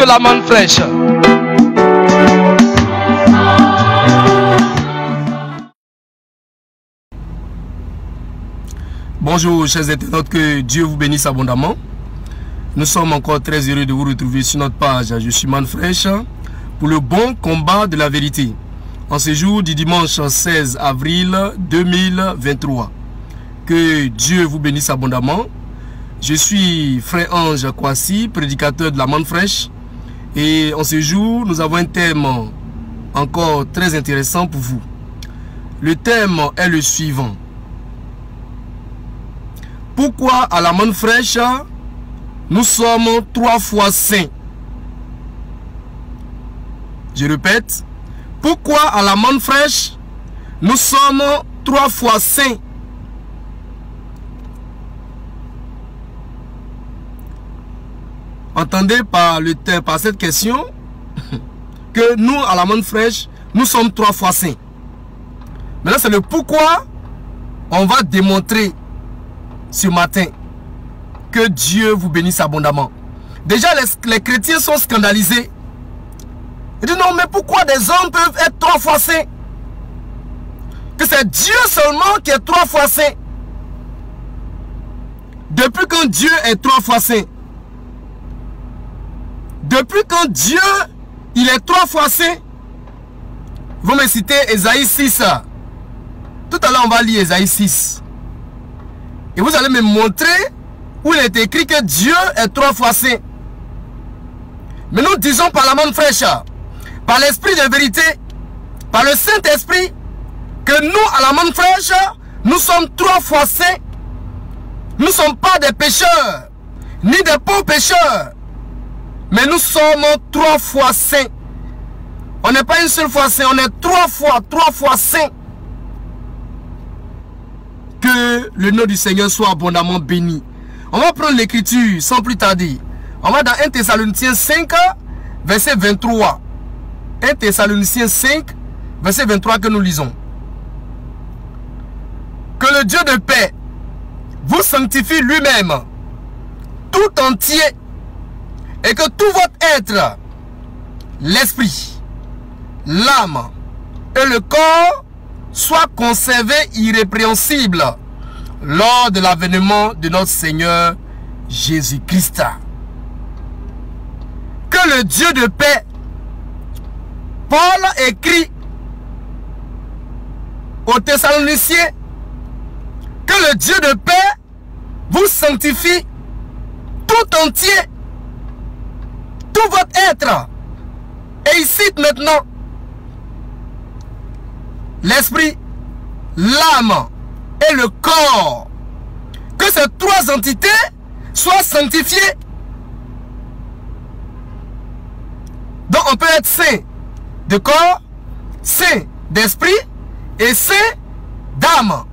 la manne fraîche. Bonjour chers internautes, que Dieu vous bénisse abondamment. Nous sommes encore très heureux de vous retrouver sur notre page Je suis manne fraîche pour le bon combat de la vérité. En ce jour du dimanche 16 avril 2023. Que Dieu vous bénisse abondamment. Je suis Frère Ange Kwasi, prédicateur de la manne fraîche. Et en ce jour, nous avons un thème encore très intéressant pour vous. Le thème est le suivant. Pourquoi à la manne fraîche, nous sommes 3 fois saints? Je répète. Pourquoi à la manne fraîche, nous sommes 3 fois saints? Entendez par cette question que nous, à la manne fraîche, nous sommes 3 fois saints. Maintenant, c'est le pourquoi on va démontrer ce matin. Que Dieu vous bénisse abondamment. Déjà, les chrétiens sont scandalisés. Ils disent non, mais pourquoi des hommes peuvent être 3 fois saints? Que c'est Dieu seulement qui est 3 fois saint. Depuis quand Dieu est 3 fois saint? Depuis quand Dieu, il est 3 fois saint? Vous me citez Ésaïe 6. Tout à l'heure, on va lire Ésaïe 6. Et vous allez me montrer où il est écrit que Dieu est 3 fois saint. Mais nous disons par la manne fraîche, par l'esprit de vérité, par le Saint-Esprit, que nous, à la manne fraîche, nous sommes 3 fois saints. Nous ne sommes pas des pécheurs, ni des pauvres pécheurs, mais nous sommes 3 fois saints. On n'est pas une seule fois saint, on est 3 fois saints. Que le nom du Seigneur soit abondamment béni. On va prendre l'écriture sans plus tarder. On va dans 1 Thessaloniciens 5, verset 23. 1 Thessaloniciens 5, verset 23 que nous lisons. Que le Dieu de paix vous sanctifie lui-même, tout entier, et que tout votre être, l'esprit, l'âme et le corps soient conservés irrépréhensibles lors de l'avènement de notre Seigneur Jésus-Christ. Que le Dieu de paix, Paul écrit aux Thessaloniciens, que le Dieu de paix vous sanctifie tout entier, tout votre être. Et il cite maintenant l'esprit, l'âme et le corps. Que ces 3 entités soient sanctifiées. Donc on peut être saint de corps, saint d'esprit et saint d'âme.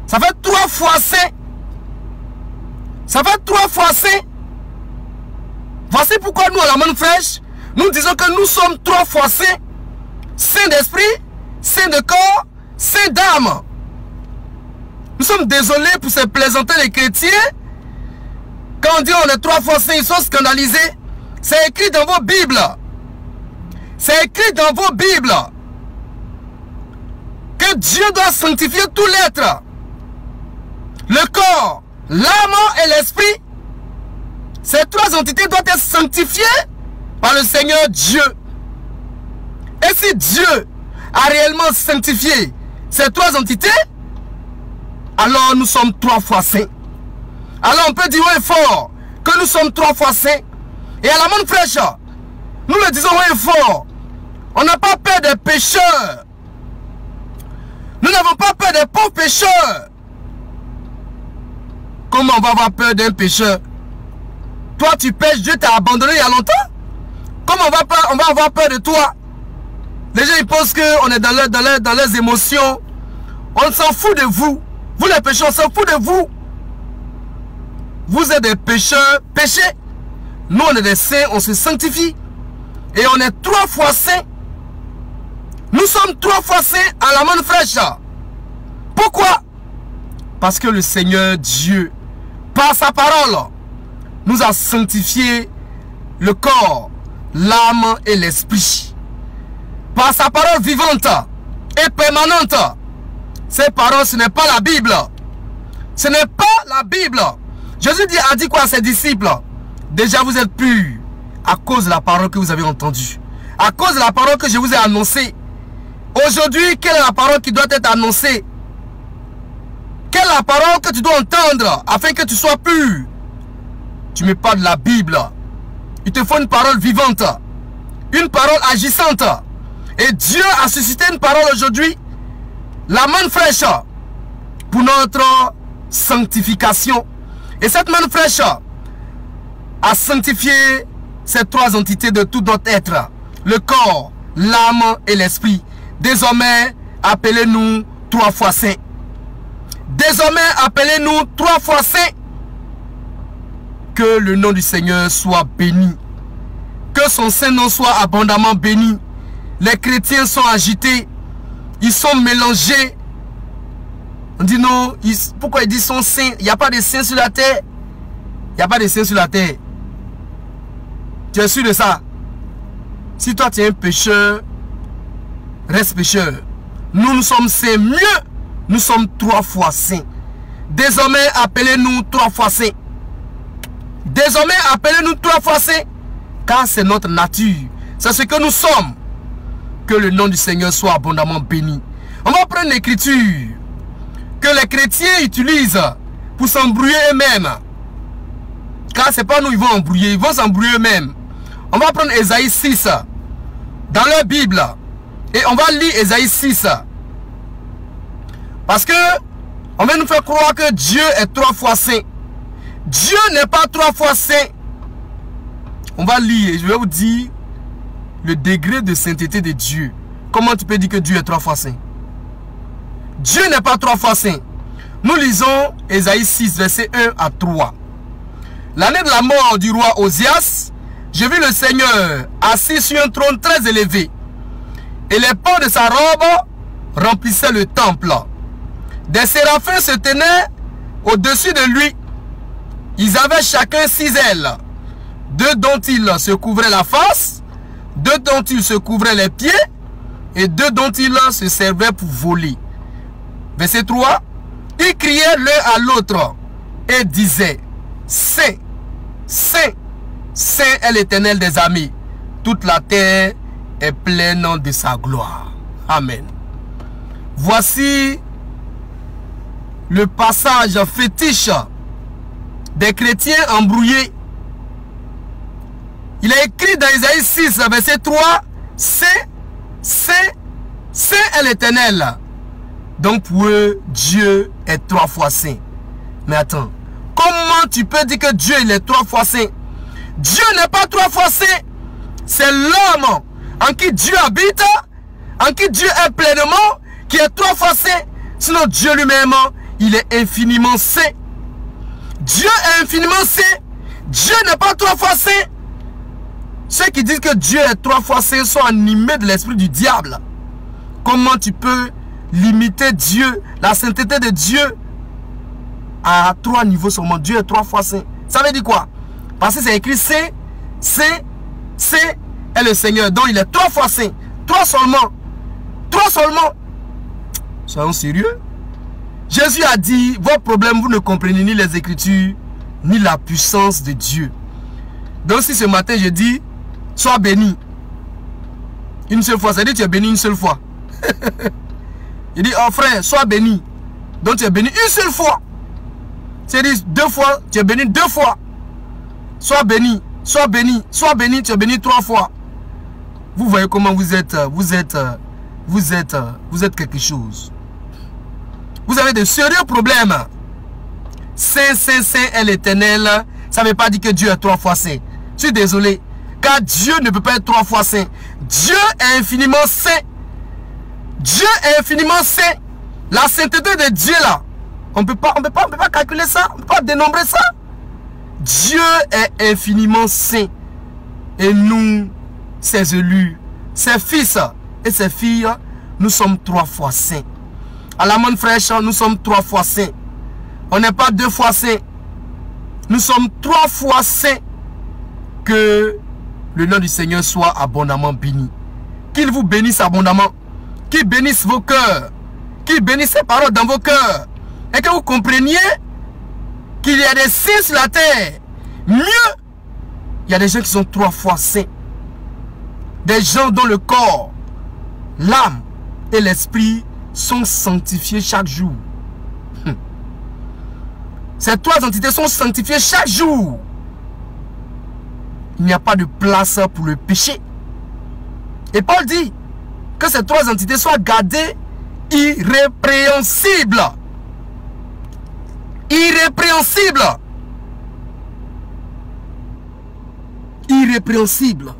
Ça fait 3 fois saint. Ça fait 3 fois saint. Voici pourquoi nous, à la manne fraîche, nous disons que nous sommes 3 fois saints. Saint d'esprit, saint de corps, saint d'âme. Nous sommes désolés pour ces plaisanter les chrétiens. Quand on dit on est 3 fois saints, ils sont scandalisés. C'est écrit dans vos Bibles. C'est écrit dans vos Bibles que Dieu doit sanctifier tout l'être. Le corps, l'âme et l'esprit. Ces 3 entités doivent être sanctifiées par le Seigneur Dieu. Et si Dieu a réellement sanctifié ces 3 entités, alors nous sommes 3 fois saints. Alors on peut dire haut et fort que nous sommes 3 fois saints. Et à la manne fraîche, nous le disons haut et fort. On n'a pas peur des pécheurs. Nous n'avons pas peur des pauvres pécheurs. Comment on va avoir peur d'un pécheur? Toi tu pêches, Dieu t'a abandonné il y a longtemps. Comment on va avoir peur de toi? Les gens ils pensent qu'on est dans leurs émotions. On s'en fout de vous. Vous les pécheurs, on s'en fout de vous. Vous êtes des pécheurs, péchez. Nous on est des saints, on se sanctifie. Et on est 3 fois saints. Nous sommes 3 fois saints à la manne fraîche. Pourquoi? Parce que le Seigneur Dieu, par sa parole, nous a sanctifié le corps, l'âme et l'esprit. Par sa parole vivante et permanente. Ces paroles, ce n'est pas la Bible. Ce n'est pas la Bible. Jésus a dit quoi à ses disciples? Déjà vous êtes purs à cause de la parole que vous avez entendue. À cause de la parole que je vous ai annoncée. Aujourd'hui, quelle est la parole qui doit être annoncée? Quelle est la parole que tu dois entendre afin que tu sois pur? Tu me parles de la Bible. Il te faut une parole vivante. Une parole agissante. Et Dieu a suscité une parole aujourd'hui. La manne fraîche. Pour notre sanctification. Et cette manne fraîche a sanctifié ces trois entités de tout notre être. Le corps, l'âme et l'esprit. Désormais, appelez-nous 3 fois saints. Désormais, appelez-nous 3 fois saints. Que le nom du Seigneur soit béni. Que son Saint-Nom soit abondamment béni. Les chrétiens sont agités. Ils sont mélangés. On dit non, pourquoi ils disent sont saints? Il n'y a pas de saints sur la terre. Il n'y a pas de saints sur la terre. Tu es sûr de ça? Si toi tu es un pécheur, reste pécheur. Nous sommes saints, mieux, nous sommes 3 fois saints. Désormais, appelez-nous 3 fois saints. Désormais, appelez-nous 3 fois saints. Car c'est notre nature. C'est ce que nous sommes. Que le nom du Seigneur soit abondamment béni. On va prendre l'écriture que les chrétiens utilisent pour s'embrouiller eux-mêmes. Car c'est pas nous, ils vont embrouiller, ils vont s'embrouiller eux-mêmes. On va prendre Ésaïe 6 dans leur Bible. Et on va lire Ésaïe 6. Parce que on va nous faire croire que Dieu est 3 fois saint. Dieu n'est pas 3 fois saint. On va lire et je vais vous dire le degré de sainteté de Dieu. Comment tu peux dire que Dieu est 3 fois saint? Dieu n'est pas 3 fois saint. Nous lisons Ésaïe 6, verset 1 à 3. L'année de la mort du roi Osias, j'ai vu le Seigneur assis sur un trône très élevé. Et les pans de sa robe remplissaient le temple. Des séraphins se tenaient au-dessus de lui. Ils avaient chacun 6 ailes. 2 dont ils se couvraient la face, 2 dont ils se couvraient les pieds, et 2 dont ils se servaient pour voler. Verset 3. Ils criaient l'un à l'autre et disaient: Saint, Saint, Saint est l'Éternel des armées. Toute la terre est pleine de sa gloire. Amen. Voici le passage fétiche des chrétiens embrouillés. Il est écrit dans Ésaïe 6, verset 3, Saint, Saint, Saint est l'Éternel. Donc pour eux, Dieu est 3 fois saint. Mais attends, comment tu peux dire que Dieu il est 3 fois saint? Dieu n'est pas 3 fois saint. C'est l'homme en qui Dieu habite, en qui Dieu est pleinement, qui est 3 fois saint. Sinon Dieu lui-même, il est infiniment saint. Dieu est infiniment saint. Dieu n'est pas 3 fois saint. Ceux qui disent que Dieu est 3 fois saint sont animés de l'esprit du diable. Comment tu peux limiter Dieu, la sainteté de Dieu à 3 niveaux seulement? Dieu est 3 fois saint. Ça veut dire quoi? Parce que c'est écrit Saint, Saint, Saint est le Seigneur. Donc il est 3 fois saint. 3 seulement. 3 seulement. Soyons sérieux. Jésus a dit, vos problèmes, vous ne comprenez ni les Écritures, ni la puissance de Dieu. Donc si ce matin je dis, sois béni une seule fois, ça dit tu es béni une seule fois. Il dit, oh frère, sois béni. Donc tu es béni une seule fois. C'est dit 2 fois, tu es béni 2 fois. Sois béni, sois béni, sois béni, tu es béni 3 fois. Vous voyez comment vous êtes quelque chose. Vous avez de sérieux problèmes. Saint, Saint, Saint est l'Éternel. Ça ne veut pas dire que Dieu est 3 fois saint. Je suis désolé. Car Dieu ne peut pas être 3 fois saint. Dieu est infiniment saint. Dieu est infiniment saint. La sainteté de Dieu là, on ne peut pas calculer ça. On ne peut pas dénombrer ça. Dieu est infiniment saint. Et nous, ses élus, ses fils et ses filles, nous sommes 3 fois saints. À la manne fraîche, nous sommes 3 fois saints. On n'est pas 2 fois saints. Nous sommes 3 fois saints. Que le nom du Seigneur soit abondamment béni. Qu'il vous bénisse abondamment. Qu'il bénisse vos cœurs. Qu'il bénisse ses paroles dans vos cœurs. Et que vous compreniez qu'il y a des saints sur la terre. Mieux, il y a des gens qui sont 3 fois saints. Des gens dont le corps, l'âme et l'esprit sont sanctifiés chaque jour. Ces 3 entités sont sanctifiées chaque jour. Il n'y a pas de place pour le péché. Et Paul dit que ces 3 entités soient gardées irrépréhensibles. Irrépréhensibles. Irrépréhensibles.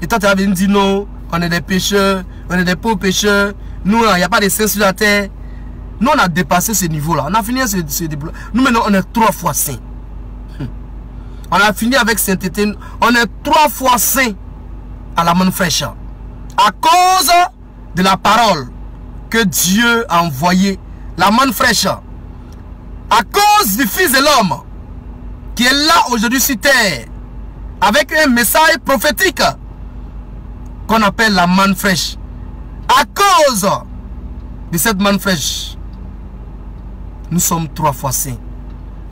Et toi, tu as venu dire non, on est des pécheurs, on est des pauvres pécheurs. Nous, il n'y a pas de saints sur la terre. Nous, on a dépassé ce niveau-là. On a fini ce développement. Nous, maintenant, on est 3 fois saints. On a fini avec sainteté. On est 3 fois saints à la manne fraîche. À cause de la parole que Dieu a envoyée. La manne fraîche. À cause du Fils de l'homme qui est là aujourd'hui sur terre. Avec un message prophétique qu'on appelle la manne fraîche. À cause de cette manne fraîche, nous sommes 3 fois saints.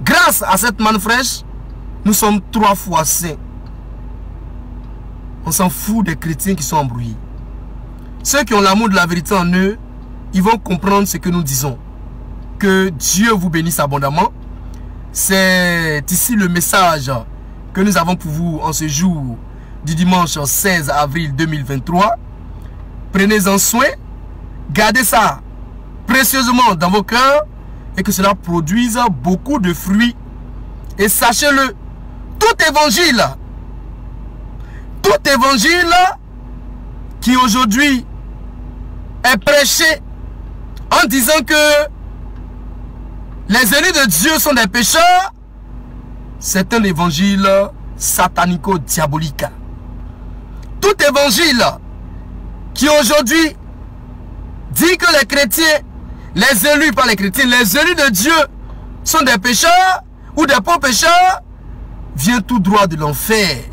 Grâce à cette manne fraîche, nous sommes 3 fois saints. On s'en fout des chrétiens qui sont embrouillés. Ceux qui ont l'amour de la vérité en eux, ils vont comprendre ce que nous disons. Que Dieu vous bénisse abondamment. C'est ici le message que nous avons pour vous en ce jour du dimanche 16 avril 2023. Prenez-en soin. Gardez ça précieusement dans vos cœurs et que cela produise beaucoup de fruits. Et sachez-le, tout évangile qui aujourd'hui est prêché en disant que les élus de Dieu sont des pécheurs, c'est un évangile satanico-diabolique. Tout évangile qui aujourd'hui dit que les chrétiens, les élus, pas les chrétiens, les élus de Dieu sont des pécheurs ou des pauvres pécheurs, vient tout droit de l'enfer.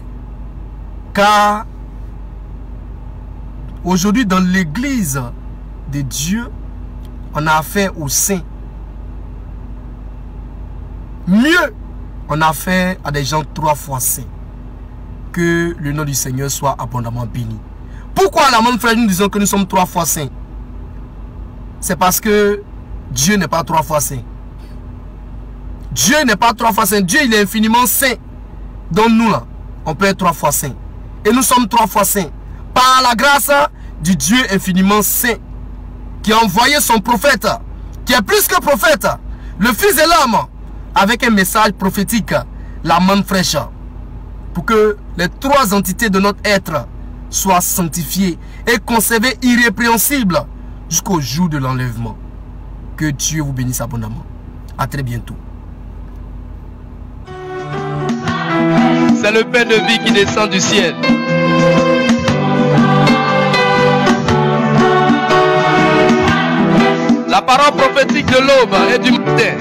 Car aujourd'hui dans l'église de Dieu, on a affaire aux saints. Mieux, on a affaire à des gens 3 fois saints. Que le nom du Seigneur soit abondamment béni. Pourquoi à la même frère nous disons que nous sommes 3 fois saints? C'est parce que Dieu n'est pas 3 fois saint. Dieu n'est pas 3 fois saint. Dieu, il est infiniment saint. Donc nous, là, on peut être 3 fois saint. Et nous sommes 3 fois saints. Par la grâce du Dieu infiniment saint, qui a envoyé son prophète, qui est plus que prophète, le Fils de l'homme, avec un message prophétique, la manne fraîche, pour que les 3 entités de notre être soient sanctifiées et conservées irrépréhensibles jusqu'au jour de l'enlèvement. Que Dieu vous bénisse abondamment. À très bientôt. C'est le pain de vie qui descend du ciel. La parole prophétique de l'aube et du matin.